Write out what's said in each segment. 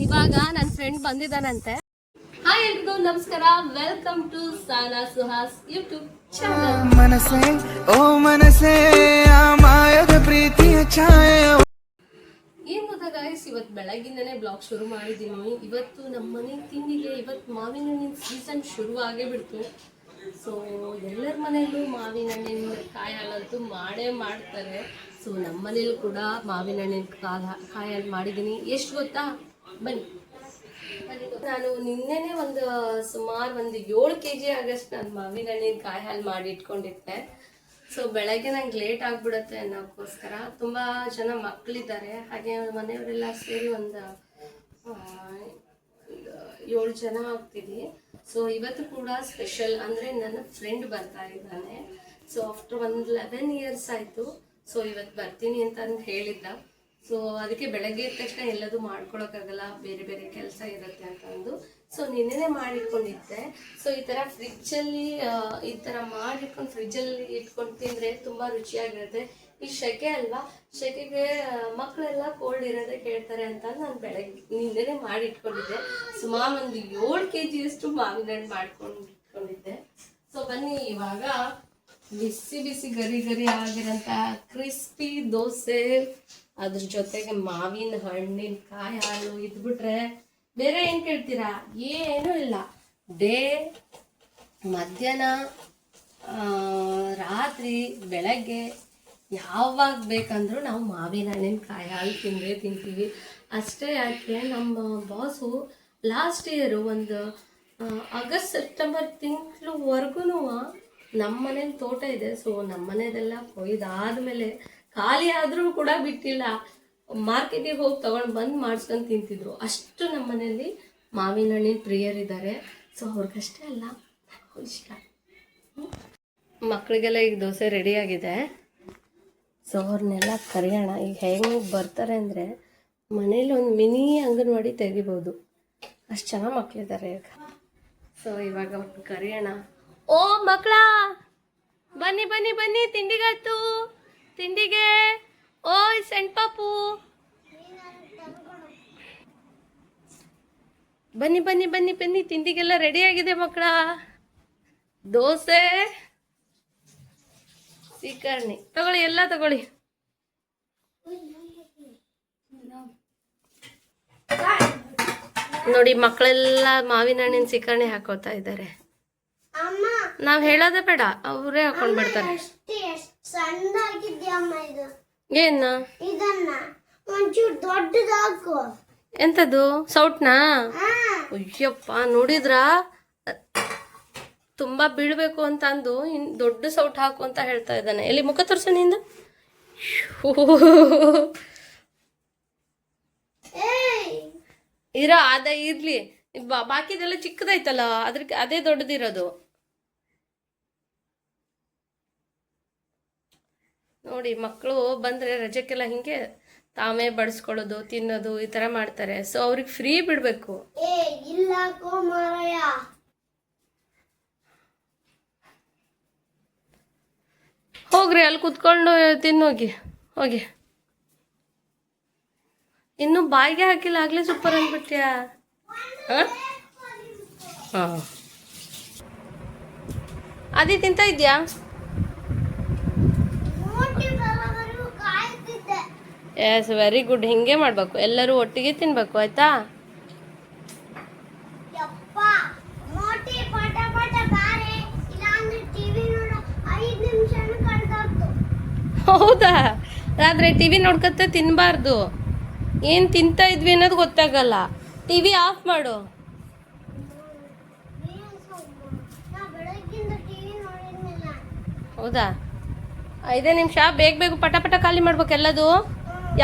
ಇವಾಗ ನನ್ನ friend ಬಂದಿದ್ದಾನಂತೆ. Hi ಎಲ್ರಿಗೂ ನಮಸ್ಕಾರ, welcome to Sana Suhas YouTube channel. ಮನಸೆ ಓ ಮನಸೆ ಮಾಯದ ಪ್ರೀತಿಯ ಛಾಯೆ. ಏನ್ ಗೊತ್ತಾ ಗೈಸ್, ಇವತ್ತು ಬೆಳಗಿಂದನೇ ಬ್ಲಾಗ್ ಶುರು ಮಾಡಿದ್ದೀನಿ. ಇವತ್ತು ನಮ್ಮ ಮನೆ ತಿಂಡಿಗೆ ಇವತ್ತು ಮಾವಿನ ಹಣ್ಣಿನ ಸೀಸನ್ ಶುರು ಆಗೇ ಬಿಡ್ತು. ಸೊ ಎಲ್ಲರ ಮನೆಯಲ್ಲೂ ಮಾವಿನ ಹಣ್ಣಿನ ಕಾಯಿ ಹಾಲಂತೂ ಮಾಡೇ ಮಾಡ್ತಾರೆ. ಸೊ ನಮ್ಮ ಮನೇಲೂ ಕೂಡ ಮಾವಿನ ಹಣ್ಣಿನ ಕಾಯಿ ಹಾಲು ಮಾಡಿದ್ದೀನಿ. ಎಷ್ಟು ಗೊತ್ತಾ, ಬನ್ನಿ. ನಾನು ನಿನ್ನೆನೆ ಸುಮಾರು ಒಂದು 7 kg ಆಗಷ್ಟು ನಾನು ಮಾವಿನ ಹಣ್ಣಿನ ಕಾಯಿ ಹಾಲು ಮಾಡಿ ಇಟ್ಕೊಂಡಿದ್ದೆ. ಸೊ ಬೆಳಗ್ಗೆ ನಂಗೆ ಲೇಟ್ ಆಗಿಬಿಡುತ್ತೆ ಅನ್ನೋಕ್ಕೋಸ್ಕರ ತುಂಬ ಜನ ಮಕ್ಕಳಿದ್ದಾರೆ. ಹಾಗೆ ಮನೆಯವರೆಲ್ಲ ಸೇರಿ ಒಂದು 7 ಜನ ಆಗ್ತೀವಿ. ಸೊ ಇವತ್ತು ಕೂಡ ಸ್ಪೆಷಲ್ ಅಂದರೆ ನನ್ನ ಫ್ರೆಂಡ್ ಬರ್ತಾ ಇದ್ದಾನೆ. ಸೊ ಆಫ್ಟರ್ 11 years ಆಯಿತು. ಸೊ ಇವತ್ತು ಬರ್ತೀನಿ ಅಂತ ಹೇಳಿದ್ದ. ಸೊ ಅದಕ್ಕೆ ಬೆಳಗ್ಗೆ ಇದ್ದ ತಕ್ಷಣ ಎಲ್ಲದೂ ಮಾಡ್ಕೊಳಕ್ಕಾಗಲ್ಲ, ಬೇರೆ ಬೇರೆ ಕೆಲಸ ಇರುತ್ತೆ ಅಂತಂದು ಸೊ ನಿನ್ನೆನೆ ಮಾಡಿಟ್ಕೊಂಡಿದ್ದೆ. ಸೊ ಈ ಥರ ಫ್ರಿಜ್ಜಲ್ಲಿ ಈ ಥರ ಮಾಡಿಟ್ಕೊಂಡು ಫ್ರಿಜ್ಜಲ್ಲಿ ಇಟ್ಕೊಂಡು ತಿಂದರೆ ತುಂಬ ರುಚಿಯಾಗಿರುತ್ತೆ. ಈ ಸೆಕೆ ಅಲ್ವಾ, ಸೆಕೆಗೆ ಮಕ್ಕಳೆಲ್ಲ ಕೋಲ್ಡ್ ಇರೋದೇ ಕೇಳ್ತಾರೆ ಅಂತ ನಾನು ಬೆಳಗ್ಗೆ ನಿನ್ನೆನೆ ಮಾಡಿ ಇಟ್ಕೊಂಡಿದ್ದೆ. ಸುಮಾರು ಒಂದು 7 kg ಅಷ್ಟು ಮಾವಿನ ಹಣ್ಣು ಮಾಡ್ಕೊಂಡು ಇಟ್ಕೊಂಡಿದ್ದೆ. ಸೊ ಬನ್ನಿ, ಇವಾಗ ಬಿಸಿ ಬಿಸಿ ಗರಿ ಗರಿ ಆಗಿರೋಂಥ ಕ್ರಿಸ್ಪಿ ದೋಸೆ, ಅದ್ರ ಜೊತೆಗೆ ಮಾವಿನ ಹಣ್ಣಿನ ಕಾಯಿ ಹಾಲು ಇದ್ಬಿಟ್ರೆ ಬೇರೆ ಏನು ಕೇಳ್ತೀರಾ? ಏನೂ ಇಲ್ಲ. ಡೇ, ಮಧ್ಯಾಹ್ನ, ರಾತ್ರಿ, ಬೆಳಗ್ಗೆ ಯಾವಾಗ ಬೇಕಂದ್ರೂ ನಾವು ಮಾವಿನ ಹಣ್ಣಿನ ಕಾಯಿ ಹಾಲು ತಿಂತೀವಿ. ಅಷ್ಟೇ ಯಾಕೆ, ನಮ್ಮ ಬಾಸು ಲಾಸ್ಟ್ ಇಯರು ಒಂದು ಆಗಸ್ಟ್ ಸೆಪ್ಟೆಂಬರ್ ತಿಂಗಳವರೆಗೂ ನಮ್ಮ ಮನೇಲಿ ತೋಟ ಇದೆ. ಸೊ ನಮ್ಮ ಮನೆಯದೆಲ್ಲ ಕೊಯ್ದಾದ್ಮೇಲೆ ಖಾಲಿ ಆದರೂ ಕೂಡ ಬಿಟ್ಟಿಲ್ಲ, ಮಾರ್ಕೆಟಿಗೆ ಹೋಗಿ ತೊಗೊಂಡು ಬಂದು ಮಾಡಿಸ್ಕೊಂಡು ತಿಂತಿದ್ರು. ಅಷ್ಟು ನಮ್ಮ ಮನೆಯಲ್ಲಿ ಮಾವಿನ ಹಣ್ಣಿನ ಪ್ರಿಯರಿದ್ದಾರೆ. ಸೊ ಅವ್ರಿಗಷ್ಟೇ ಅಲ್ಲ, ಇಷ್ಟ. ಮಕ್ಕಳಿಗೆಲ್ಲ ಈಗ ದೋಸೆ ರೆಡಿಯಾಗಿದೆ. ಸೊ ಅವ್ರನ್ನೆಲ್ಲ ಕರೆಯೋಣ. ಈಗ ಹೆಂಗೆ ಬರ್ತಾರೆ ಅಂದರೆ ಮನೇಲಿ ಒಂದು ಮಿನಿ ಅಂಗನವಾಡಿ ತೆಗಿಬೋದು, ಅಷ್ಟು ಚೆನ್ನಾಗಿ ಮಕ್ಕಳಿದ್ದಾರೆ ಈಗ. ಸೊ ಇವಾಗ ಅವ್ರನ್ನ ಕರೆಯೋಣ. ಓ ಮಕ್ಕಳ, ಬನ್ನಿ ಬನ್ನಿ ಬನ್ನಿ, ತಿಂಡಿಗಾಯ್ತು, ತಿಂಡಿಗೆ. ಓಯ್ ಸಣ್ಣ ಪಾಪು, ಬನ್ನಿ ಬನ್ನಿ ಬನ್ನಿ ಬನ್ನಿ, ತಿಂಡಿಗೆಲ್ಲ ರೆಡಿಯಾಗಿದೆ ಮಕ್ಕಳ. ದೋಸೆ, ಸೀಕರ್ಣಿ ತಗೊಳ್ಳಿ, ಎಲ್ಲ ತಗೊಳ್ಳಿ. ನೋಡಿ, ಮಕ್ಕಳೆಲ್ಲ ಮಾವಿನ ಹಣ್ಣಿನ ಸೀಕರ್ಣಿ ಹಾಕೋತಾ ಇದ್ದಾರೆ. ನಾವ್ ಹೇಳೋದೇ ಬೇಡ, ಅವರೇ ಹಾಕೊಂಡ್ ಬಿಡ್ತಾರೆ. ಏನ ಎಂತದು ಸೌಟ್ನಾ? ಅಯ್ಯಪ್ಪ, ನೋಡಿದ್ರ ತುಂಬಾ ಬೀಳ್ಬೇಕು ಅಂತ ಅಂದು ದೊಡ್ಡ ಸೌಟ್ ಹಾಕು ಅಂತ ಹೇಳ್ತಾ ಇದ್ದಾನೆ. ಎಲ್ಲಿ ಮುಖ ತೋರ್ಸ ನಿಂದ. ಇರೋ ಅದ ಇರ್ಲಿ, ಬಾಕಿದೆಲ್ಲ ಚಿಕ್ಕದೈತಲ್ಲ, ಅದೇ ದೊಡ್ಡದಿರೋದು. ನೋಡಿ, ಮಕ್ಕಳು ಬಂದರೆ ರಜಕ್ಕೆಲ್ಲ ಹಿಂಗೆ ತಾವೇ ಬಡಿಸ್ಕೊಳ್ಳೋದು, ತಿನ್ನೋದು, ಈ ಥರ ಮಾಡ್ತಾರೆ. ಸೊ ಅವ್ರಿಗೆ ಫ್ರೀ ಬಿಡಬೇಕು. ಹೋಗ್ರಿ, ಅಲ್ಲಿ ಕುತ್ಕೊಂಡು ತಿನ್ನೋಗಿ ಹೋಗಿ. ಇನ್ನೂ ಬಾಯಿಗೆ ಹಾಕಿಲ್ಲ, ಆಗಲೇ ಸೂಪರ್ ಅಂದ್ಬಿಟ್ಯಾ? ಹಾಂ, ಅದೇ ತಿಂತ ಇದೆಯಾ? Yes, very good. ಹಿಂಗೆ ಮಾಡಬೇಕು, ಎಲ್ಲರೂ ಒಟ್ಟಿಗೆ ತಿನ್ಬೇಕು, ಆಯ್ತಾ? ಹೌದಾ? ಆದರೆ ಟಿವಿ ನೋಡ್ಕೊತ ತಿನ್ನಬಾರ್ದು. ಏನು ತಿಂತಾ ಇದ್ವಿ ಅನ್ನೋದು ಗೊತ್ತಾಗಲ್ಲ. ಟಿವಿ ಆಫ್ ಮಾಡು. ಹೌದಾ? 5 ನಿಮಿಷ, ಬೇಗ ಬೇಗ ಪಟ ಪಟ ಖಾಲಿ ಮಾಡ್ಬೇಕು ಎಲ್ಲದು,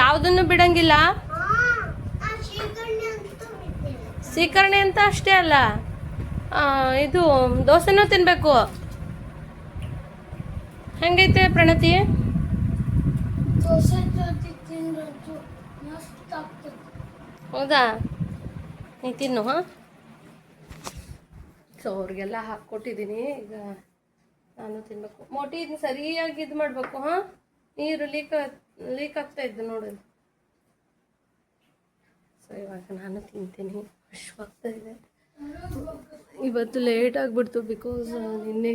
ಯಾವುದನ್ನು ಬಿಡಂಗಿಲ್ಲ. ಸೀಕರಣೆ ಅಂತ ಅಷ್ಟೇ ಅಲ್ಲ, ಇದು ದೋಸೆನೂ ತಿನ್ಬೇಕು. ಹೆಂಗೈತೆ ಪ್ರಣತಿ? ಹೌದಾ? ನೀ ತಿನ್ನು. ಹಾಂ, ಸೊ ಅವ್ರಿಗೆಲ್ಲ ಹಾಕ್ಕೊಟ್ಟಿದ್ದೀನಿ. ಈಗ ನಾನು ತಿನ್ಬೇಕು. ಮೋಟಿ ಇದನ್ನ ಸರಿಯಾಗಿ ಇದು ಮಾಡಬೇಕು. ಹಾಂ, ನೀರು ಲೀಕ್ ಆಗ್ತಾ ಇದ್ದು ನೋಡು. ಸೊ ಇವಾಗ ನಾನು ತಿಂತೀನಿ, ಹಶ್ವಾಗ್ತಾ ಇದೆ. ಇವತ್ತು ಲೇಟ್ ಆಗಿಬಿಡ್ತು ಬಿಕಾಸ್ ನಿನ್ನೆ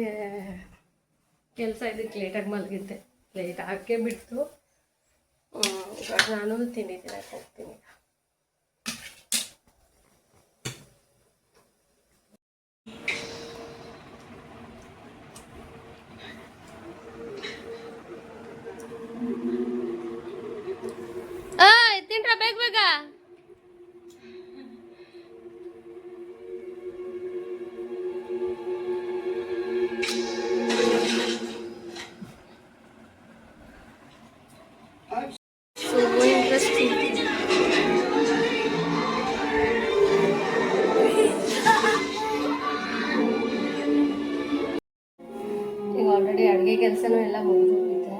ಕೆಲಸ ಇದಕ್ಕೆ ಲೇಟಾಗಿ ಮಲಗಿದ್ದೆ, ಲೇಟ್ ಆಗೇ ಬಿಡ್ತು. ಇವಾಗ ನಾನು ತಿಂಡಿದ್ದೀನಿ ಹೋಗ್ತೀನಿ. ತಿನ್ರ ಬೇಗ ಬೇಗ. ಈಗ ಆಲ್ರೆಡಿ ಅಡುಗೆ ಕೆಲಸನೂ ಎಲ್ಲ ಮುಗಿದೋಗಿದೆ.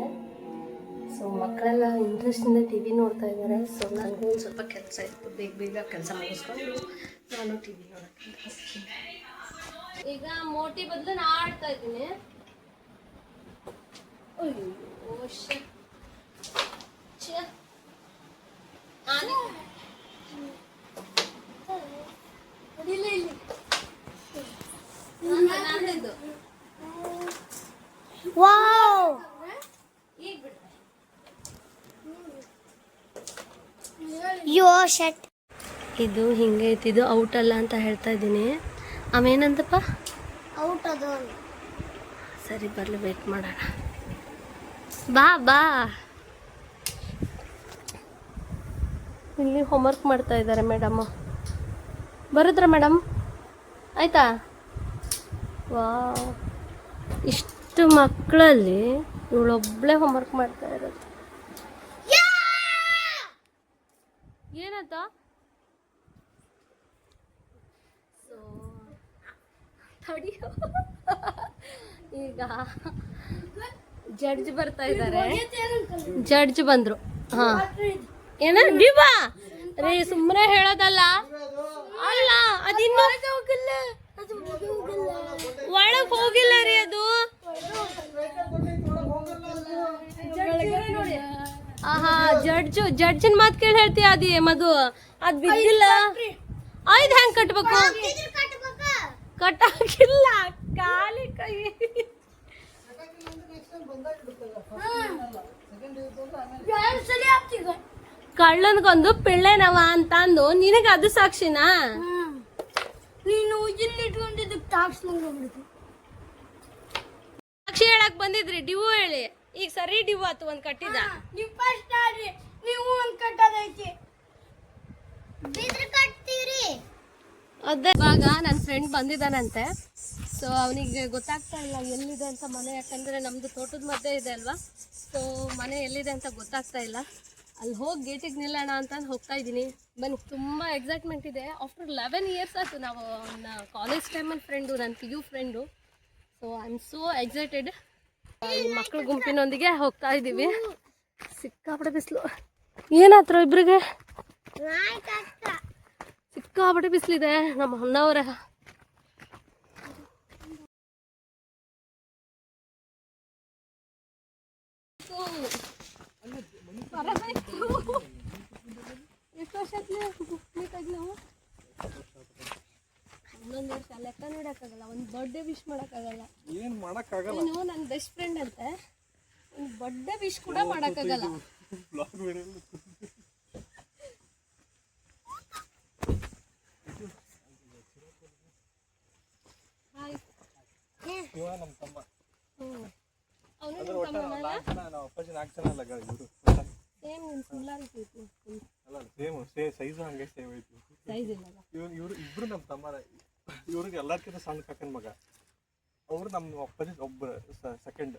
ಸೊ ಮಕ್ಕಳೆಲ್ಲ ಇಂಟ್ರೆಸ್ಟಿಂದ ಟಿ ವಿ ನೋಡ್ತಾ ಇದ್ದಾರೆ. ಸೊ ನನಗೂ ಒಂದು ಸ್ವಲ್ಪ ಕೆಲಸ ಇತ್ತು, ಬೇಗ ಬೇಗ ಕೆಲಸ ಮುಗಿಸ್ಕೊಂಡು ನಾನು ಟಿ ವಿ ನೋಡೋಕ್ಕೆ ಹೋಗ್ತೀನಿ. ಈಗ ಮೋಟಿ ಬದಲು ನಾ ಆಡ್ತಾ ಇದ್ದೀನಿ. ಇದು ಹಿಂಗೆ ಐತಿದು ಔಟ್ ಅಲ್ಲ ಅಂತ ಹೇಳ್ತಾ ಇದ್ದೀನಿ. ಅವೇನಂತಪ್ಪ ಔಟ್ ಅದು. ಸರಿ ಬರಲಿ, ವೇಟ್ ಮಾಡೋಣ. ಬಾ ಬಾ. ಇಲ್ಲಿ ಹೋಮ್ವರ್ಕ್ ಮಾಡ್ತಾ ಇದ್ದಾರೆ ಮೇಡಮ್. ಬರುತ್ತಾ ಮೇಡಮ್? ಆಯ್ತಾ? ವಾ, ಇಷ್ಟು ಮಕ್ಕಳಲ್ಲಿ ಇವಳೊಬ್ಬಳೇ ಹೋಮ್ವರ್ಕ್ ಮಾಡ್ತಾ ಇರೋದು. ಏನಂತ? ಸೊ ತಡಿಯೋ, ಈಗ ಜಡ್ಜ್ ಬರ್ತಾ ಇದ್ದಾರೆ. ಜಡ್ಜ್ ಬಂದ್ರು. ಹಾ, ಏನ ಡಿವಾ ರೀ, ಸುಮ್ಮನೆ ಹೇಳೋದಲ್ಲ. ಅಲ್ಲ, ಅದಿನ್ನೂ ಒಳಗ್ ಹೋಗಿಲ್ಲ ರೀ. ಅದು ಆಹಾ, ಜಡ್ಜಿನ ಮಾತು ಕೇಳಿ ಹೇಳ್ತೀಯ ಅದಿ ಮಧು. ಅದ್ ಬಿದ್ದಿಲ್ಲ. ಆಯ್ತು, ಹೆಂಗ್ ಕಟ್ಬೇಕು? ಕಟ್ಟಾಕಿಲ್ಲ, ಖಾಲಿ ಕೈ. ಕಳ್ಳನ್ಗೊಂದು ಪಿಳ್ಳೆನವ ಅಂತ ಅಂದು ನಿನಗೆ ಅದು ಸಾಕ್ಷಿನಾ? ನೀನು ಇಲ್ಲಿ ಇಟ್ಕೊಂಡಿದ್ದಕ್ಕೆ ಸಾಕ್ಷಿ ಹೇಳಕ್ ಬಂದಿದ್ರಿ. ಡಿವು ಹೇಳಿ. ಈಗ ಸರಿ ಡಿವು ಆತು, ಒಂದ್ ಕಟ್ಟಿದ. ನೀವು ಒಂದ್ ಕಟ್ಟದೈತಿ. ಅದೇ ಇವಾಗ ನನ್ನ ಫ್ರೆಂಡ್ ಬಂದಿದ್ದಾನಂತೆ. ಸೊ ಅವನಿಗೆ ಗೊತ್ತಾಗ್ತಾ ಇಲ್ಲ ಎಲ್ಲಿದೆ ಅಂತ ಮನೆ, ಯಾಕಂದರೆ ನಮ್ಮದು ತೋಟದ ಮಧ್ಯೆ ಇದೆ ಅಲ್ವಾ. ಸೊ ಮನೆ ಎಲ್ಲಿದೆ ಅಂತ ಗೊತ್ತಾಗ್ತಾ ಇಲ್ಲ. ಅಲ್ಲಿ ಹೋಗಿ ಗೇಟಿಗೆ ನಿಲ್ಲೋಣ ಅಂತ ಹೋಗ್ತಾ ಇದ್ದೀನಿ. ಬನ್ನಿ, ತುಂಬ ಎಕ್ಸೈಟ್ಮೆಂಟ್ ಇದೆ. ಆಫ್ಟರ್ 11 years ಆಯ್ತು ನಾವು ಕಾಲೇಜ್ ಟೈಮಲ್ಲಿ ಫ್ರೆಂಡು, ನನ್ನ PU friend. So I am so excited. ಮಕ್ಕಳ ಗುಂಪಿನೊಂದಿಗೆ ಹೋಗ್ತಾ ಇದ್ದೀವಿ. ಸಿಕ್ಕಾಪಟ್ಟೆ ಬಿಸಿಲು. ಏನಾದ್ರು ಇಬ್ರಿಗೆ? ಸಿಕ್ಕಾಪಟ್ಟೆ ಬಿಸಿಲಿದೆ. ನಮ್ಮ ಅಣ್ಣವರೇ ಎಷ್ಟು ವರ್ಷ ನಾವು 11 ವರ್ಷ ಲೆಕ್ಕ ನೋಡಕ್ಕಾಗಲ್ಲ. ಒಂದು ಬರ್ಡೇ ವಿಶ್ ಮಾಡೋಕ್ಕಾಗಲ್ಲ. ಏನು ಮಾಡೋಕ್ಕಾಗಲ್ಲ. ನೀನು ನನ್ನ ಬೆಸ್ಟ್ ಫ್ರೆಂಡ್ ಅಂತೆ, ಒಂದು ಬರ್ಡೇ ವಿಶ್ ಕೂಡ ಮಾಡೋಕ್ಕಾಗಲ್ಲ. ಹಾಯ್, ನಮ್ಮ ತಮ್ಮ. ಅವನು ನಮ್ಮ ತಮ್ಮನ ಅಪ್ಪಾಜಿ 4 ಜನ ಅಲ್ಲ ಇವರು. ಸೇಮ್ ನಿನ್ನ ಸಿಮಿಲಾರಿಟಿ ಐತಿ. ಅಲ್ಲ ಸೇಮ್ ಸೈಜ್ ಹಂಗೆ ಸೇಮ್ ಐತಿ. ಸೈಜ್ ಇಲ್ಲ. ಇವರು ಇಬ್ರು ನಮ್ಮ ತಮ್ಮರ. ಇವ್ರಿಗೆ ಎಲ್ಲರಿಗಿಂತ ಸಣ್ಣ ಕಾಕನ ಮಗ. ಅವರು ನಮ್ಮ ಅಪ್ಪಾಜಿ ಒಬ್ಬರು ಸೆಕೆಂಡ್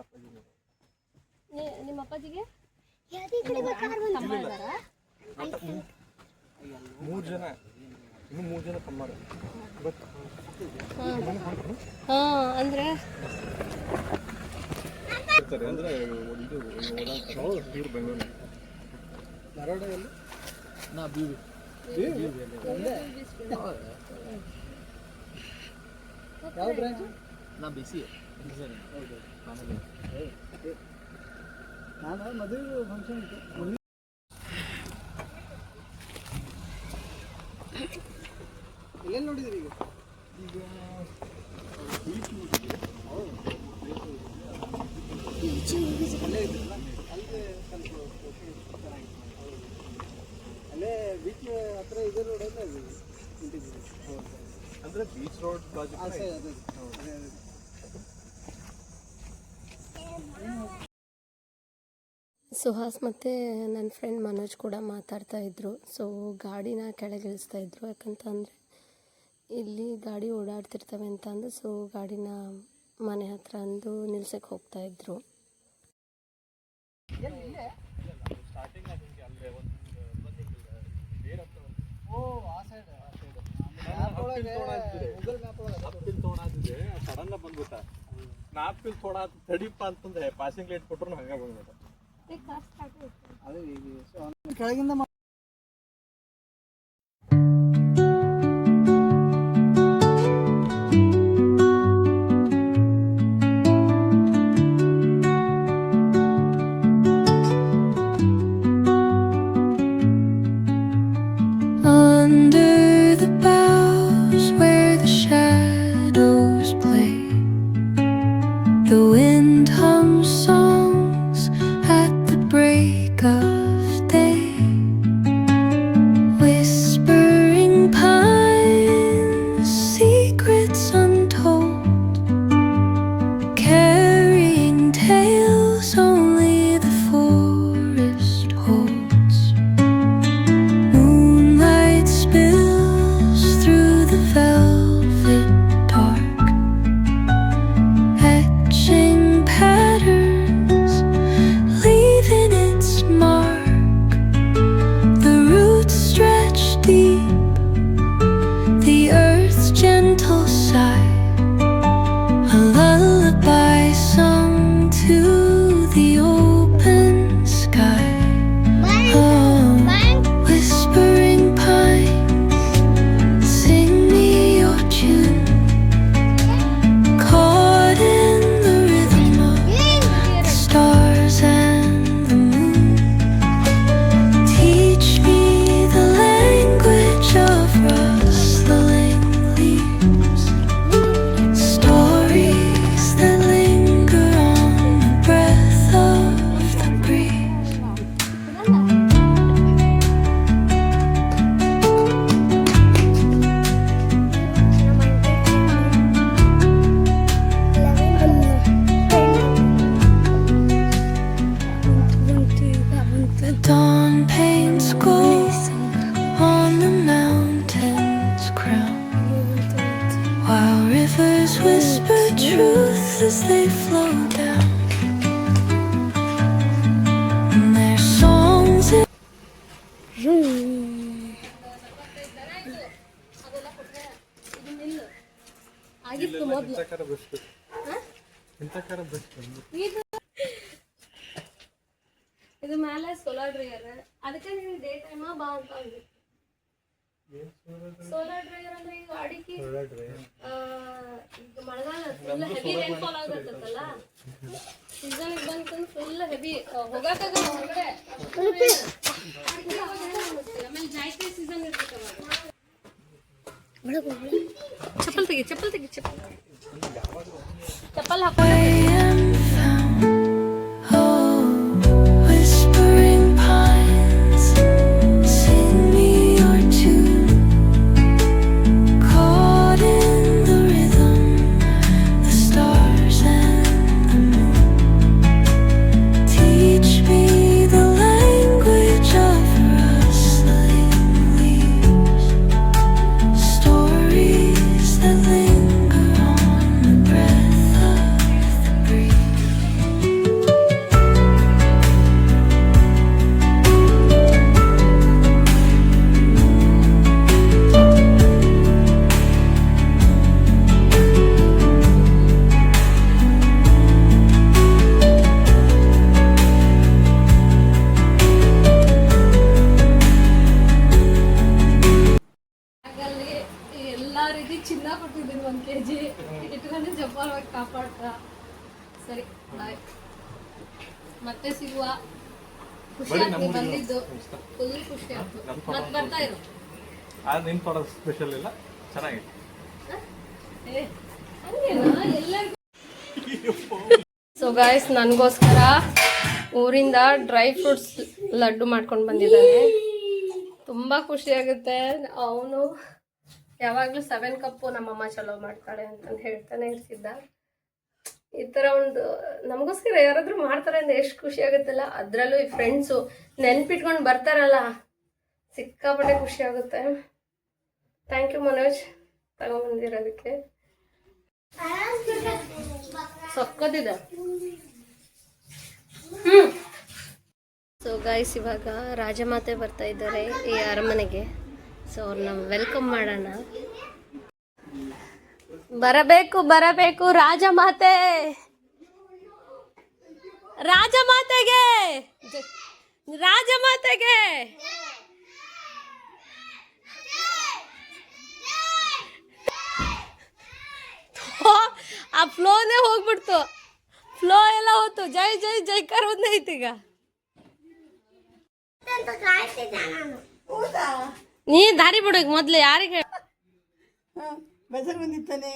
ಅಪ್ಪಾಜಿ. ನಿಮ್ಮ ಅಪ್ಪಾಜಿಗೆ 3 ಜನ, ಇನ್ನು 3 ಜನ ತಮ್ಮರು. ಹಾಂ, ಅಂದರೆ ಅಂದರೆ ಇದು ಇವ್ರು ಬೆಂಗಳೂರು ಧಾರವಾಡದಲ್ಲಿ. ನಾ ಬಿ ಯಾವ ಬ್ರಾಂಚ್? ನಾ BCA. ನಾನು ಮದುವೆ ಫಂಕ್ಷನ್ ಇತ್ತು. ಏನ್ ನೋಡಿದ್ರಿ ಈಗ? ಅಲ್ಲೇ ಬೀಚ್ ಹತ್ರ ಇದೆ ರೋಡ್ ಅಲ್ಲ ಅಂದ್ರೆ ಬೀಚ್ ರೋಡ್ ಸುಹಾಸ್ ಮತ್ತು ನನ್ನ ಫ್ರೆಂಡ್ ಮನೋಜ್ ಕೂಡ ಮಾತಾಡ್ತಾ ಇದ್ರು. ಸೊ ಗಾಡಿನ ಕೆಳಗಿಳಿಸ್ತಾ ಇದ್ರು, ಯಾಕಂತಂದರೆ ಇಲ್ಲಿ ಗಾಡಿ ಓಡಾಡ್ತಿರ್ತವೆ ಅಂತ ಅಂದು ಸೊ ಗಾಡಿನ ಮನೆ ಹತ್ರ ಅಂದು ನಿಲ್ಸಕ್ಕೆ ಹೋಗ್ತಾ ಇದ್ರು. ಸಡನ್ ಬಂದ್ಬಿಟ್ಟ ನಾಪ್ಕಿಲ್ ಥೋಡಾ ತಡಿಪ್ಪ ಅಂತಂದ್ರೆ ಪಾಸಿಂಗ್ ಲೈಟ್ ಕೊಟ್ಟರು ಹಂಗ ಬಂದ್ಬಿಟ್ಟ. ಕೆಳಗಿಂದ The wind hums songs at the break of day, whispering pines, secrets untold, carrying tales only the forest holds. Moonlight spills through the velvet dark, etching patterns, leaving its mark. The roots stretch deep, the earth's gentle sigh, a lullaby sung to the open sky. Oh, whispering pines, sing me your tune, caught in the rhythm of the stars and the moon. Teach me the language of rustling leaves, stories that linger on the breath of the breeze. The dawn paints gold on the mountain's crown, while rivers whisper truth as they flow down. And their songs ಆಗಿತ್ತು ಮೊದಲು. ಇದು ಮೇಲೆ solar dryer, ಅದಕ್ಕೆ ನೀವು day time ಬಾ ಅಂತ ಅಂದ್ವಿ. Solar dryer ಅಂದ್ರೆ ಈಗ ಅಡಿಕೆ ಈಗ ಮಳೆಗಾಲ ಫುಲ್ ಹೆವಿ ರೈನ್ಫಾಲ್ ಆಗತ್ತಲ್ಲ, ಸೀಸನ್ ಬಂತಂದ್ರೆ ಫುಲ್ ಹೆವಿ ಹೋಗಕ್ಕಾಗಲ್ಲ ಹೊರಗಡೆ. ಆಮೇಲೆ ಜಾಯ್ಕಾಯಿ ಸೀಸನ್ ಇರ್ತೈತಲ್ಲ. ಚಪ್ಪಲ್ ತೆಗಿ ಚಪ್ಪಲ್ ಹಾಕೋ. oh, whispering pines, sing me your tune, caught in the rhythm, the stars and the moon. Teach me the language of rustling leaves, stories that linger on the breath of the breeze. ಹಾಗಲ್ಲಿ ಎಲ್ಲಾ ರೀತಿ ಚಿನ್ನ ಕೊಟ್ಟಿದ್ದೀನಿ, 1 kg ಇಟ್ಕೊಂಡು ಜಪಾನವಾಗಿ ಕಾಪಾಡ್ತಾ. ಸರಿ, ಬಾಯ್, ಮತ್ತೆ ಸಿಗುವ. ಖುಷಿ ಆಯ್ತು ಬಂದಿದ್ದು, ಫುಲ್ ಖುಷಿ ಆಯ್ತು. ಮತ್ತೆ ಬರ್ತಾ ಇರು. ನಿನ್ ಥೋಡ ಸ್ಪೆಷಲ್ ಇಲ್ಲ. ಚೆನ್ನಾಗೈತೆ. ಸೊ ಗಾಯ್ಸ್ ನನಗೋಸ್ಕರ ಊರಿಂದ ಡ್ರೈ ಫ್ರೂಟ್ಸ್ ಲಡ್ಡು ಮಾಡ್ಕೊಂಡು ಬಂದಿದ್ದಾನೆ. ತುಂಬ ಖುಷಿಯಾಗುತ್ತೆ. ಅವನು ಯಾವಾಗಲೂ 7 ಕಪ್ಪು ನಮ್ಮಮ್ಮ ಚಲೋ ಮಾಡ್ತಾಳೆ ಅಂತಂದು ಹೇಳ್ತಾನೆ ಇರ್ತಿದ್ದ. ಈ ಥರ ಒಂದು ನಮಗೋಸ್ಕರ ಯಾರಾದರೂ ಮಾಡ್ತಾರೆ ಅಂದರೆ ಎಷ್ಟು ಖುಷಿ ಆಗುತ್ತಲ್ಲ. ಅದರಲ್ಲೂ ಈ ಫ್ರೆಂಡ್ಸು ನೆನ್ಪಿಟ್ಕೊಂಡು ಬರ್ತಾರಲ್ಲ, ಸಿಕ್ಕಾಪಟ್ಟೆ ಖುಷಿ ಆಗುತ್ತೆ. ಥ್ಯಾಂಕ್ ಯು ಮನೋಜ್ ತಗೊಂಬಂದಿರೋದಕ್ಕೆ. ಸಕ್ಕತ್ತಿದೆ. ಸೊ ಗೈಸ್ ಇವಾಗ ರಾಜಮಾತೆ ಬರ್ತಾ ಇದ್ದಾರೆ ಈ ಅರಮನೆಗೆ. ಸೊ ಅವ್ರನ್ನ ವೆಲ್ಕಮ್ ಮಾಡೋಣ. ಬರಬೇಕು ಬರಬೇಕು ರಾಜಮಾತೆ, ರಾಜಮಾತೆಗೆ, ರಾಜಮಾತೆಗೆ. ಆ ಫ್ಲೋನೇ ಹೋಗ್ಬಿಡ್ತು, ಫ್ಲೋ ಎಲ್ಲ ಹೋಯ್ತು. ಜೈ ಜೈ ಜೈಕಾರ ಒಂದೈತಿ ಈಗ. ನೀ ದಾರಿ ಬಿಡು ಈಗ. ಮೊದ್ಲು ಯಾರಿಗೆ ಬೇಜಾರು ಬಂದಿತ್ತಾನೆ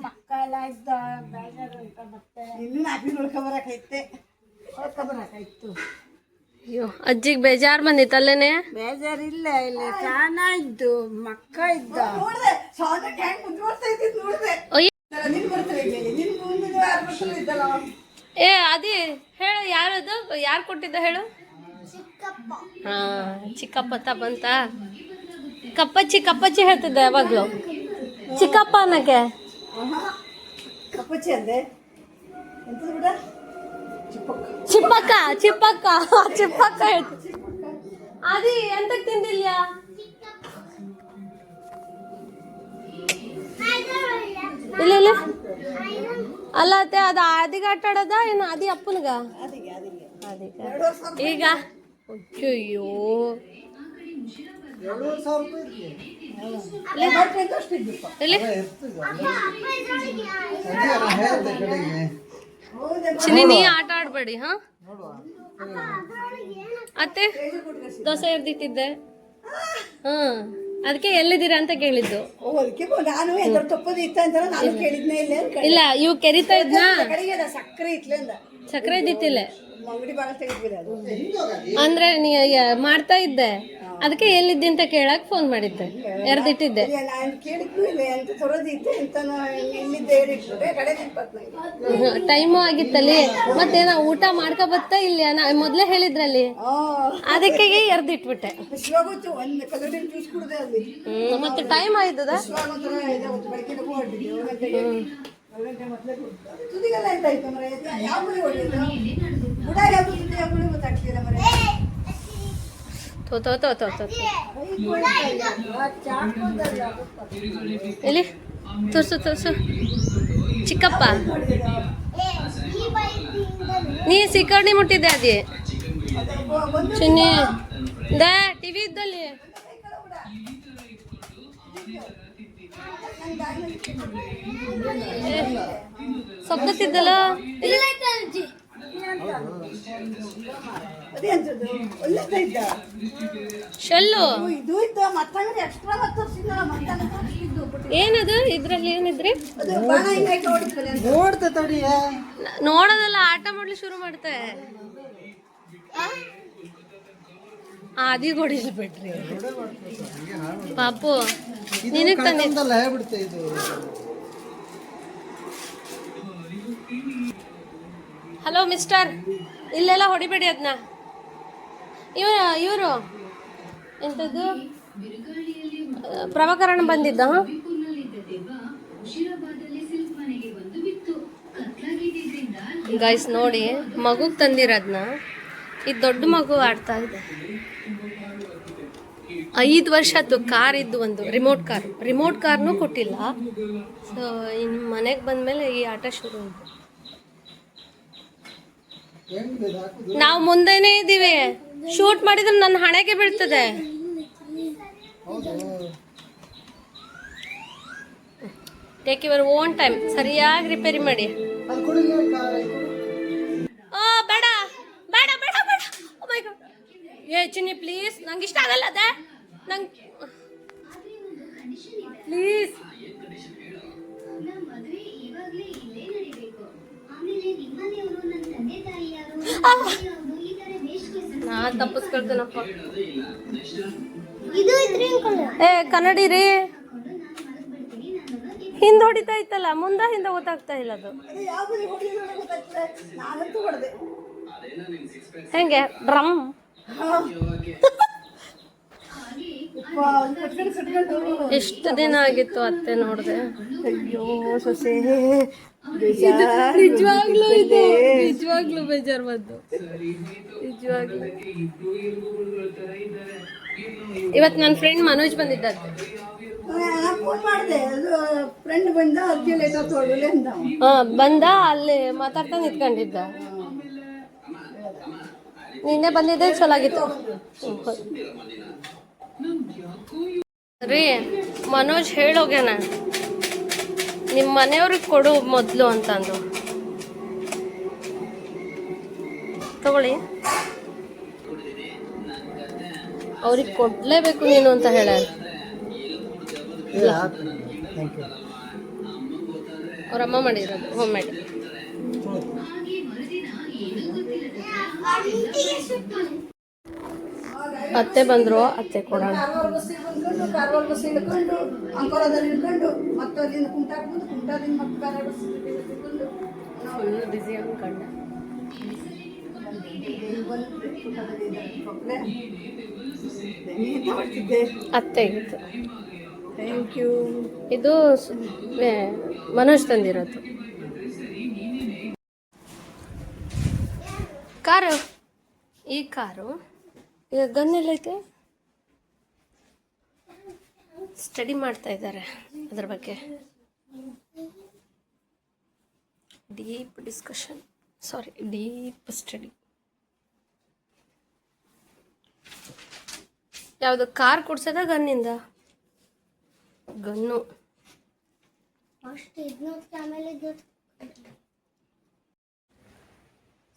ಮಕ್ಕಳ ಇದ್ದ ಬೇಜಾರು ಅಂತ ಮತ್ತೆ ಇನ್ನು ನಾಪಿ ನೋಡ್ಕೊಬರಕೈತೆ ಹೊಡ್ಕೊಬರಕಾಯ್ತು. ಅಯ್ಯೋ ಅಜ್ಜಿಗೆ ಬೇಜಾರು ಬಂದಿತ್ತಲ್ಲೇನೆ. ಬೇಜಾರಿಲ್ಲ, ಇಲ್ಲ ಕಾಣ ಇದ್ದು ಮಕ್ಕ ಇದ್ದ ನೋಡ್ದೆ ಸೌಂದಕ್ಕೆ ಹೆಂಗ್ ಮುಂದುವರ್ತಾ ಇದ್ದಿದ್ದು ನೋಡ್ದೆ. ನಿನ್ ಬರ್ತಾರೆ ನಿನ್ ಮುಂದಿನ 6 ವರ್ಷ ಇದ್ದಲ್ಲ. ಏ ಅದಿ ಹೇಳು, ಯಾರದು, ಯಾರು ಕೊಟ್ಟಿದ್ದ ಹೇಳು. ಹಾ ಚಿಕ್ಕಪ್ಪ ಬಂತ. ಕಪ್ಪಚ್ಚಿ ಕಪ್ಪಚ್ಚಿ ಹೇಳ್ತಿದ್ದ ಯಾವಾಗ್ಲೂ. ಚಿಕ್ಕಪ್ಪ ಅನ್ನಕ್ಕೆ ಕಪ್ಪಚ್ಚಿ ಅಂದೆ ಎಂತ ಬಿಡ ಚಿಪ್ಪಕ್ಕ ಚಿಪ್ಪಕ್ಕ ಚಿಪ್ಪಕ್ಕ ಹೇಳ್ತ. ಅದಿ ಎಂತಕ್ ತಿಂದಿಲ್ಲ. ಇಲ್ಲ ಇಲ್ಲ ಅಲ್ಲ ಅತ್ತೆ, ಅದು ಆದಿಗೆ ಆಟ ಆಡೋದ ಏನು ಅದಿ ಅಪ್ಪನಿಗ. ಈಗ ಅಯ್ಯೋ ಚಿನ್ನಿ ನೀ ಆಟ ಆಡ್ಬೇಡಿ. ಹಾ ಅತ್ತೆ ದೋಸೆ ಎರ್ದಿಟ್ಟಿದ್ದೆ. ಹಾ ಅದಕ್ಕೆ ಎಲ್ಲಿದ್ದೀರಾ ಅಂತ ಕೇಳಿದ್ದು. ನಾನು ಎಂತ ತಪ್ಪದು ಇತ್ತ ಅಂತ ನಾನು ಕೇಳಿದ್ನೇ ಇಲ್ಲ ಇವ್ ಕೆರಿತಾ ಇದ್ನಾ. ಸಕ್ಕರೆ ಇಟ್ಲಿಂದ ಸಕ್ಕರೆ ಇದ್ದಿತ್ತಿಲ್ಲ ಅಂಗಡಿ ಬಾಳ ತೆಗಿದ್ವಿ ಅದು ಅಂದ್ರೆ ನೀ ಮಾಡ್ತಾ ಇದ್ದೆ. ಅದಕ್ಕೆ ಎಲ್ಲಿದ್ದೆ ಅಂತ ಕೇಳಕ್ ಫೋನ್ ಮಾಡಿದ್ದೆ, ಎರ್ದಿಟ್ಟಿದ್ದೆ. ನಾನು ಕೇಳಿದ್ನು ಇಲ್ಲ ಎಂತ ತರೋದಿತ್ತೆ ಅಂತ ಇಲ್ಲಿದ್ದೆ ಹೇಳಿಟ್ಬಿಟ್ಟೆ. ಕಡೆ 25 ಟೈಮು ಆಗಿತ್ತಲ್ಲಿ. ಮತ್ತೇನ ಊಟ ಮಾಡ್ಕೊ ಬತ್ತ ಇಲ್ಲಿ ಮೊದ್ಲೇ ಹೇಳಿದ್ರಲ್ಲಿ, ಅದಕ್ಕೆ ಎರ್ದಿಟ್ಬಿಟ್ಟೆ. ಶಿವಾಗೊತ್ತು ಒಂದು ಕಲ್ಲುಡಿನ ಜ್ಯೂಸ್ ಕುಡ್ದೆ ಅಲ್ಲಿ. ಮತ್ತೆ ಟೈಮ್ ಆಯ್ತದ. ತುದಿಗೆಲ್ಲ ಎಂತ ಆಯ್ತು ಮರ, ಯಾವ ಗುಳಿ ಹೊಡೆಯೋದು ಬುಡ, ಯಾವ್ದು ತುದಿ ಯಾವ ಗುಳಿ ಗೊತ್ತಾಗ್ತಿಲ್ಲ ಮರ. ಎಲ್ಲಿ ತೋರ್ಸು ತೋರ್ಸು. ಚಿಕ್ಕಪ್ಪ ನೀ ಸಿಕ್ಕರ್ಣಿ ಮುಟ್ಟಿದ್ದೆ ಅದೇ ಚಿನ್ನಿ ದ ಟಿವಿ ಇದ್ದಲ್ಲಿ. ಸೊಪ್ಪತ್ತಿದ್ದಲ್ಲ ಶೆಲ್ಲು ಏನದು ಇದ್ರಲ್ಲಿ ಏನಿದ್ರಿ ನೋಡೋದಲ್ಲ, ಆಟ ಮಾಡ್ಲಿ ಶುರು ಮಾಡ್ತೆ. ಆದಿ ಹೊಡಿಲ್ ಬಿಡ್ರಿ ಪಾಪು, ನಿನಗ್ ತಂದಿದ್ದಲ್ಲ. ಹಲೋ ಮಿಸ್ಟರ್, ಇಲ್ಲೆಲ್ಲ ಹೊಡಿಬೇಡಿ ಅದನ್ನ. ಇವರು ಎಂಥದ್ದು ಪ್ರಭಾಕರಣ ಬಂದಿದ್ದ. ಗೈಸ್ ನೋಡಿ, ಮಗುಗೆ ತಂದಿರೋದನ್ನ ಈ ದೊಡ್ಡ ಮಗು ಆಡ್ತಾ ಇದೆ. 5 ವರ್ಷ ಆಯ್ತು. ಕಾರ್ ಇದ್ದು ಒಂದು ರಿಮೋಟ್ ಕಾರ್ನೂ ಕೊಟ್ಟಿಲ್ಲ. ಸೊ ಇನ್ನು ಮನೆಗೆ ಬಂದಮೇಲೆ ಈ ಆಟ ಶುರು ಇದೆ. ನಾವು ಮುಂದೆನೇ ಇದ್ದೀವಿ. ಶೂಟ್ ಮಾಡಿದ್ರೆ ನನ್ನ ಹಣೆಗೆ ಬೀಳ್ತದೆ. Take your own time. ಸರಿಯಾಗಿ ರಿಪೇರಿ ಮಾಡಿ. ಬೇಡ ಬೇಡ ಬೇಡ ಬೇಡ. ಓ ಮೈ ಗಾಡ್. ಏ ಚಿನ್ನಿ ಪ್ಲೀಸ್, ನಂಗೆ ಇಷ್ಟ ಆಗಲ್ಲ ಅದೇ. ನಂಗೆ ಪ್ಲೀಸ್. ನಾ ತಪ್ಪಿಸ್ಕೊಳ್ತೇನಪ್ಪ. ಏ ಕನ್ನಡಿ ರೀ, ಹಿಂದೆ ಹೊಡಿತಾ ಇತ್ತಲ್ಲ, ಮುಂದೆ ಹಿಂದೆ ಗೊತ್ತಾಗ್ತಾ ಇಲ್ಲ ಅದು ನಾನಂತೂ ಹೊಡೆದೆ. ಹೆಂಗೆ ಡ್ರಮ್. ಎಷ್ಟು ದಿನ ಆಗಿತ್ತು ಅತ್ತೆ ನೋಡ್ದೆ. ಅಯ್ಯೋ ಸೊಸೆ ನಿಜವಾಗ್ಲೂ ಇದು ನಿಜವಾಗ್ಲೂ ಬೇಜಾರು ಬಂತು. ನಿಜವಾಗ್ಲೂ ಇವತ್ತು ನನ್ನ ಫ್ರೆಂಡ್ ಮನೋಜ್ ಬಂದಿದ್ದತ್ತೆ. ಫೋನ್ ಮಾಡಿದೆ, ಅದು ಫ್ರೆಂಡ್ ಬಂದ ಅರ್ಜಿ ಲೇಟ್ ತೊಗೊಳ್ಳಿ ಅಂದ. ಬಂದ, ಅಲ್ಲಿ ಮಾತಾಡ್ತಾ ನಿಂತ್ಕೊಂಡಿದ್ದ. ನಿನ್ನೆ ಬಂದಿದ್ದೆ ಚಲೋ ಆಗಿತ್ತು ರೀ. ಮನೋಜ್ ಹೇಳೋಗ್ಯಾನ ನಿಮ್ಮ ಮನೆಯವ್ರಿಗೆ ಕೊಡು ಮೊದಲು ಅಂತಂದು. ತಗೊಳ್ಳಿ, ಅವ್ರಿಗೆ ಕೊಡ್ಲೇಬೇಕು ನೀನು ಅಂತ ಹೇಳ. ಅವ್ರಮ್ಮ ಮಾಡಿರೋದು ಹೋಮ್ ಮೇಡ್. ಅತ್ತೆ ಬಂದ್ರು, ಅತ್ತೆ ಕೊಡೋಣ. ಕಾರವಾರ ಬಸ್ ಹಿಡ್ಕೊಂಡು ಅಂಕೋಲಾದಲ್ಲಿ ಹಿಡ್ಕೊಂಡು ಮತ್ತೆ ಅಲ್ಲಿಂದ ಕುಂಟಾಕ್ ಬಂದು ಕುಂಟಾದಿಂದ ಮತ್ತೆ ಕಾರವಾರ ಬಸ್ ಹಿಡ್ಕೊಂಡು ಫುಲ್ ಬ್ಯುಸಿ ಅನ್ಕೊಂಡೆ. ಅತ್ತೆ ಇತ್ತು. Thank you. ಇದು ಮನೋಜ್ ತಂದಿರೋದು ಕಾರು. ಈ ಕಾರು ಈಗ ಗನ್ ಎಲ್ಲೈತೆ, ಸ್ಟಡಿ ಮಾಡ್ತಾ ಇದ್ದಾರೆ ಅದ್ರ ಬಗ್ಗೆ. Deep discussion, sorry deep study. ಯಾವುದು ಕಾರ್ ಕೊಡ್ಸೋದ ಗನ್ನಿಂದ? ಗನ್ನು.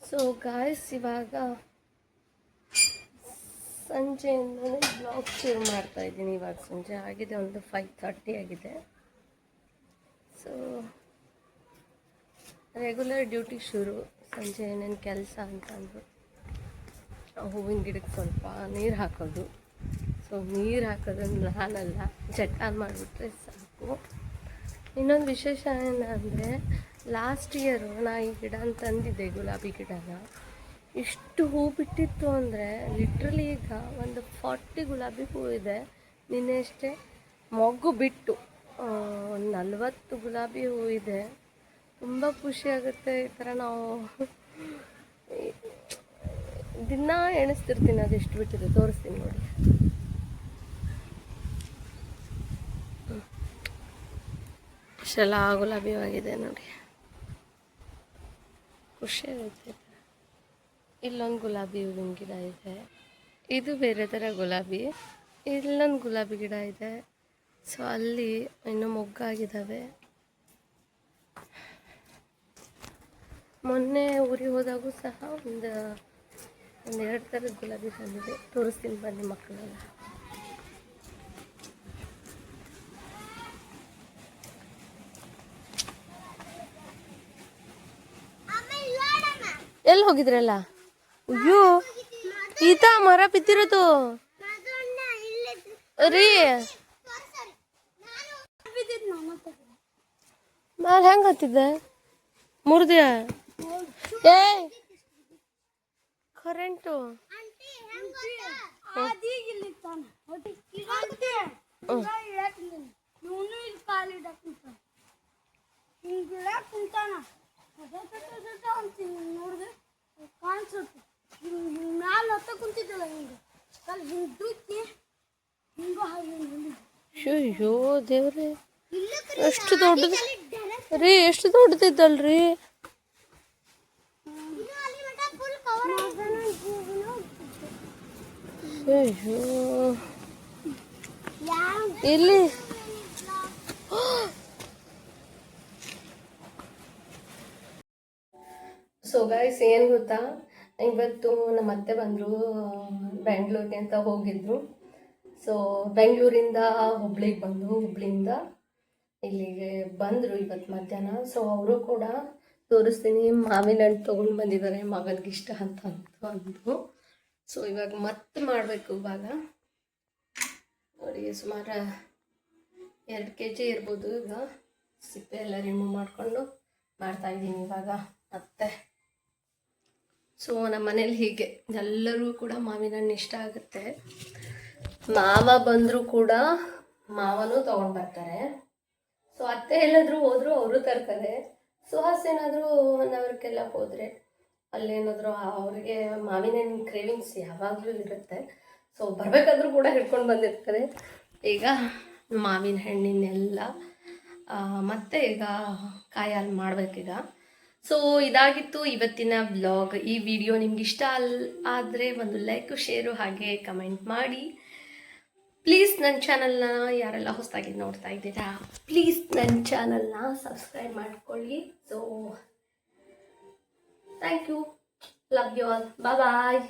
ಸೊ ಗಾಯ್ಸ್, ಇವಾಗ ಸಂಜೆಯಿಂದಲೇ ಬ್ಲಾಗ್ ಶುರು ಮಾಡ್ತಾ ಇದ್ದೀನಿ. ಇವಾಗ ಸಂಜೆ ಆಗಿದೆ, ಒಂದು 5:30 ಆಗಿದೆ. ಸೊ ರೆಗ್ಯುಲರ್ ಡ್ಯೂಟಿ ಶುರು. ಸಂಜೆ ಏನೇನು ಕೆಲಸ ಅಂತಂದು ಹೂವಿನ ಗಿಡಕ್ಕೆ ಸ್ವಲ್ಪ ನೀರು ಹಾಕೋದು. ಸೊ ನೀರು ಹಾಕೋದನ್ನು ನಾನಲ್ಲ, ಜಟ್ ಆನ್ ಮಾಡಿಬಿಟ್ರೆ ಸಾಕು. ಇನ್ನೊಂದು ವಿಶೇಷ ಏನಂದರೆ, ಲಾಸ್ಟ್ ಇಯರು ನಾ ಈ ಗಿಡ ತಂದಿದ್ದೆ, ಗುಲಾಬಿ ಗಿಡನ. ಎಷ್ಟು ಹೂ ಬಿಟ್ಟಿತ್ತು ಅಂದರೆ ಲಿಟ್ರಲಿ ಈಗ ಒಂದು 40 ಗುಲಾಬಿ ಹೂ ಇದೆ. ನಿನ್ನೆ ಅಷ್ಟೇ ಮೊಗ್ಗು ಬಿಟ್ಟು ಒಂದು 40 ಗುಲಾಬಿ ಹೂ ಇದೆ. ತುಂಬ ಖುಷಿ ಆಗುತ್ತೆ. ಈ ಥರ ನಾವು ದಿನ ಎಣಿಸ್ತಿರ್ತೀನಿ ಅದೆಷ್ಟು ಬಿಟ್ಟಿದೆ. ತೋರಿಸ್ತೀನಿ ನೋಡಿ. ಇಷ್ಟೆಲ್ಲ ಗುಲಾಬಿ ಆಗಿದೆ ನೋಡಿ, ಖುಷಿ ಆಗುತ್ತೆ. ಇಲ್ಲೊಂದು ಗುಲಾಬಿ ಹೂವಿನ ಗಿಡ ಇದೆ, ಇದು ಬೇರೆ ಥರ ಗುಲಾಬಿ. ಇಲ್ಲೊಂದು ಗುಲಾಬಿ ಗಿಡ ಇದೆ. ಸೊ ಅಲ್ಲಿ ಇನ್ನೂ ಮೊಗ್ಗಾಗಿದ್ದಾವೆ. ಮೊನ್ನೆ ಊರಿಗೆ ಹೋದಾಗೂ ಸಹ ಒಂದೆರಡು ಥರದ ಗುಲಾಬಿ ಬಂದಿದೆ. ತೋರಿಸ್ತೀನಿ ಬನ್ನಿ ಮಕ್ಕಳೆಲ್ಲ. ಎಲ್ಲಿ ಹೋಗಿದ್ರಲ್ಲ? ಅಯ್ಯೋ, ಈತ ಮರ ಬಿದ್ದಿರೋದು ರೀ. ಮ್ಯಾಲೆ ಹೆಂಗೆ ಹತ್ತಿದ್ದೆ? ಮುರಿದ್ಯಾ? ಏ ಕರೆಂಟು. ಅಯ್ಯೋ ದೇವ್ರೆ, ಎಷ್ಟು ದೊಡ್ಡದು ರೀ, ಎಷ್ಟು ದೊಡ್ಡದಿದ್ದಲ್ರಿ. ಅಯ್ಯೋ, ಎಲ್ಲಿ? ಸೊ ಗೈಸ್, ಏನು ಗೊತ್ತಾ, ಇವತ್ತು ನಮ್ಮ ಅತ್ತೆ ಬಂದರು, ಬೆಂಗಳೂರಿಗೆ ಅಂತ ಹೋಗಿದ್ರು. ಸೊ ಬೆಂಗಳೂರಿಂದ ಹುಬ್ಳಿಗೆ ಬಂದು ಹುಬ್ಳಿಯಿಂದ ಇಲ್ಲಿಗೆ ಬಂದರು ಇವತ್ತು ಮಧ್ಯಾಹ್ನ. ಸೊ ಅವರು ಕೂಡ ತೋರಿಸ್ತೀನಿ, ಮಾವಿನ ಹಣ್ಣು ತೊಗೊಂಡು ಬಂದಿದ್ದಾರೆ, ಮಗನಿಗೆ ಇಷ್ಟ ಅಂತ ಅಂದು. ಸೊ ಇವಾಗ ಮತ್ತೆ ಮಾಡಬೇಕು. ಇವಾಗ ನೋಡಿ ಸುಮಾರು 2 kg ಇರ್ಬೋದು. ಈಗ ಸಿಪ್ಪೆ ಎಲ್ಲ ರಿಮೂವ್ ಮಾಡಿಕೊಂಡು ಮಾಡ್ತಾಯಿದ್ದೀನಿ ಇವಾಗ ಮತ್ತೆ. ಸೊ ನಮ್ಮ ಮನೇಲಿ ಹೀಗೆ ಎಲ್ಲರೂ ಕೂಡ ಮಾವಿನ ಹಣ್ಣು ಇಷ್ಟ ಆಗುತ್ತೆ. ಮಾವ ಬಂದರೂ ಕೂಡ ಮಾವನೂ ತೊಗೊಂಡು ಬರ್ತಾರೆ. ಸೊ ಅತ್ತೆ ಎಲ್ಲಾದರೂ ಹೋದರೂ ಅವರು ತರ್ತಾರೆ. ಸುಹಾಸ್ ಏನಾದರೂ 1 ಅವರ್ಗೆಲ್ಲ ಹೋದರೆ ಅಲ್ಲೇನಾದರೂ ಅವ್ರಿಗೆ ಮಾವಿನ ಹಣ್ಣಿನ ಕ್ರೇವಿಂಗ್ಸ್ ಯಾವಾಗಲೂ ಇರುತ್ತೆ. ಸೊ ಬರಬೇಕಾದ್ರೂ ಕೂಡ ಹಿಡ್ಕೊಂಡು ಬಂದಿರ್ತಾರೆ. ಈಗ ಮಾವಿನ ಹಣ್ಣಿನೆಲ್ಲ ಮತ್ತು ಈಗ ಕಾಯಿ ಹಾಲು ಮಾಡಬೇಕೀಗ. ಸೊ ಇದಾಗಿತ್ತು ಇವತ್ತಿನ ವ್ಲಾಗ್. ಈ ವಿಡಿಯೋ ನಿಮ್ಗೆ ಇಷ್ಟ ಆದರೆ ಒಂದು ಲೈಕು, ಶೇರು ಹಾಗೆ ಕಮೆಂಟ್ ಮಾಡಿ. ಪ್ಲೀಸ್ ನನ್ನ ಚಾನಲ್ನ ಯಾರೆಲ್ಲ ಹೊಸದಾಗಿ ನೋಡ್ತಾ ಇದ್ದೀರಾ, ಪ್ಲೀಸ್ ನನ್ನ ಚಾನಲ್ನ ಸಬ್ಸ್ಕ್ರೈಬ್ ಮಾಡ್ಕೊಳ್ಳಿ. So thank you, love you all, bye.